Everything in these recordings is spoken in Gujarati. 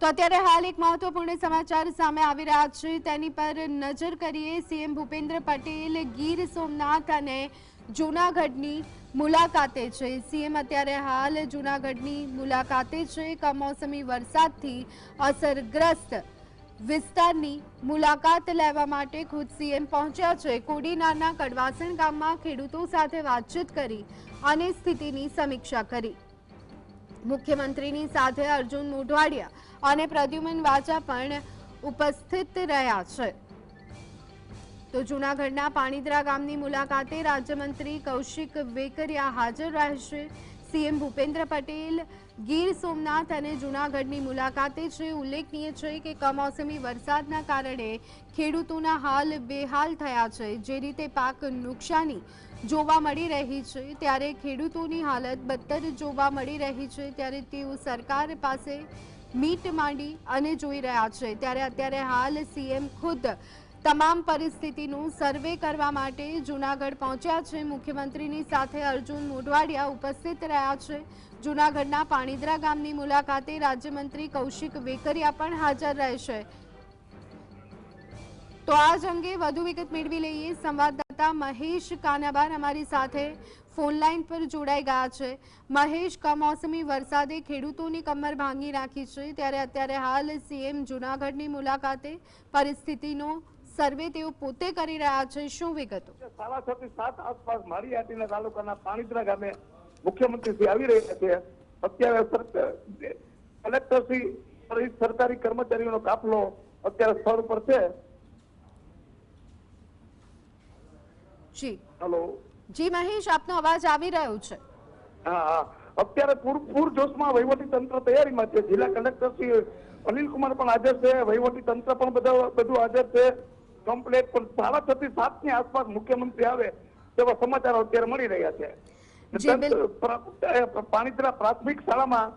તો અત્યારે હાલ એક મહત્વપૂર્ણ સમાચાર સામે આવી રહ્યા છે, તેની પર નજર કરીએ। સીએમ ભૂપેન્દ્ર પટેલ ગીર સોમનાથ અને જૂનાગઢની મુલાકાતે છે। સીએમ અત્યારે હાલ જૂનાગઢની મુલાકાતે છે। કમોસમી વરસાદથી અસરગ્રસ્ત વિસ્તારની મુલાકાત લેવા માટે ખુદ સીએમ પહોંચ્યા છે। કોડીનારના કડવાસણ ગામમાં ખેડૂતો સાથે વાતચીત કરી અને સ્થિતિની સમીક્ષા કરી। મુખ્યમંત્રીની સાથે અર્જુન મોઢવાડિયા અને પ્રદ્યુમન વાજા પણ ઉપસ્થિત રહ્યા છે। તો જૂનાગઢના પાણીદ્રા ગામની મુલાકાતે રાજ્યમંત્રી કૌશિક વેકરિયા હાજર રહેશે। સીએમ ભૂપેન્દ્ર પટેલ ગીર સોમનાથ અને જૂનાગઢની મુલાકાતે છે। ઉલ્લેખનીય છે કે કમોસમી વરસાદના કારણે ખેડૂતોના હાલ બેહાલ થયા છે। જે રીતે પાક નુકસાની જોવા મળી રહી છે, ત્યારે ખેડૂતોની હાલત બદતર જોવા મળી રહી છે। ત્યારે તેઓ સરકાર પાસે મીટ માંડી અને જોઈ રહ્યા છે। ત્યારે અત્યારે હાલ સીએમ ખુદ તમામ પરિસ્થિતિનું સર્વે કરવા માટે જૂનાગઢ પહોંચ્યા છે। મુખ્યમંત્રીની સાથે અર્જુન મોઢવાડિયા ઉપસ્થિત રહ્યા છે। જૂનાગઢના પાણીદ્રા ગામની મુલાકાતે રાજ્યમંત્રી કૌશિક વેકરિયા પણ હાજર રહેશે। તો આજ અંગે વધુ વિગત મેળવી લઈએ। સંવાદદાતા મહેશ કાનાબાર અમારી સાથે ફોન લાઈન પર જોડાઈ ગયા છે। મહેશ, કમોસમી વરસાદે ખેડૂતોની કમર ભાંગી નાખી છે, ત્યારે અત્યારે હાલ સીએમ જૂનાગઢની મુલાકાતે પરિસ્થિતિનો સર્વે તેઓ પોતે કરી રહ્યા છે, શું વિગતો? 6:30 થી 7 આસપાસ માળિયાહાટીના તાલુકાના પાણીદ્રા ગામે મુખ્યમંત્રી શ્રી આવી રહ્યા છે। અત્યારે કલેક્ટર શ્રી સરકારી કર્મચારીઓનો કાફલો અત્યારે સ્થળ પર છે। જી હેલો, જી મહેશ, આપનો અવાજ આવી રહ્યો છે। હા, અત્યારે પૂરજોશમાં વહીવટી તંત્ર તૈયારીમાં છે। જિલ્લા કલેક્ટર શ્રી અનિલ કુમાર પણ હાજર છે, વહીવટી તંત્ર પણ બધું હાજર છે કમ્પ્લેટ। પણ 6:30 થી 7 ની આસપાસ મુખ્યમંત્રી આવે તેવા સમાચારો અત્યારે મળી રહ્યા છે। પાણીદ્રા પ્રાથમિક શાળામાં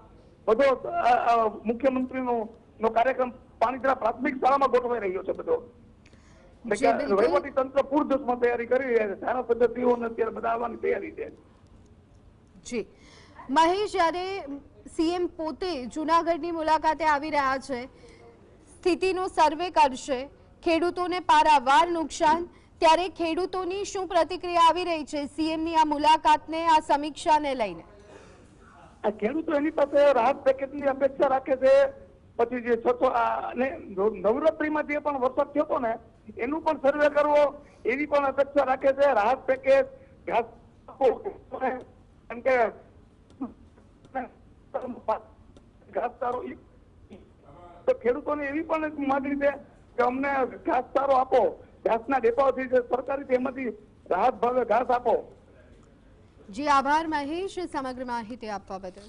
બધો મુખ્યમંત્રીનો કાર્યક્રમ પાણીદ્રા પ્રાથમિક શાળામાં ગોઠવાઈ રહ્યો છે બધો। વહીવટી તંત્ર પૂરજોશમાં તૈયારી કરી રહ્યા છે। ધારાસભ્યોને અત્યારે બધા આવવાની તૈયારી છે। જી મહેશ, જ્યારે સીએમ પોતે જૂનાગઢની મુલાકાતે આવી રહ્યા છે, સ્થિતિનો સર્વે કરશે, ખેડૂતોને પારાવાર નુકસાન, ત્યારે ખેડૂતોની શું પ્રતિક્રિયા આવી રહી છે સીએમની આ મુલાકાતને, આ સમીક્ષાને લઈને? આ ખેડૂતો એની પાસે રાહત પેકેજની અપેક્ષા રાખે છે। પછી જે નવરાત્રીમાં જે પણ વરસાદ થયો હતો ને એનું પણ સર્વે કરવો એની પણ અપેક્ષા રાખે છે। રાહત પેકેજ, ઘાસ, કેમ કે ઘાસચારો, તો ખેડૂતોને એવી પણ માંગણી છે કે અમને ઘાસચારો આપો, ઘાસના ડેપાઓથી સરકારી તેમાંથી રાહત ભાવે ઘાસ આપો। જી આભાર મહેશ, સમગ્ર માહિતી આપવા બદલ।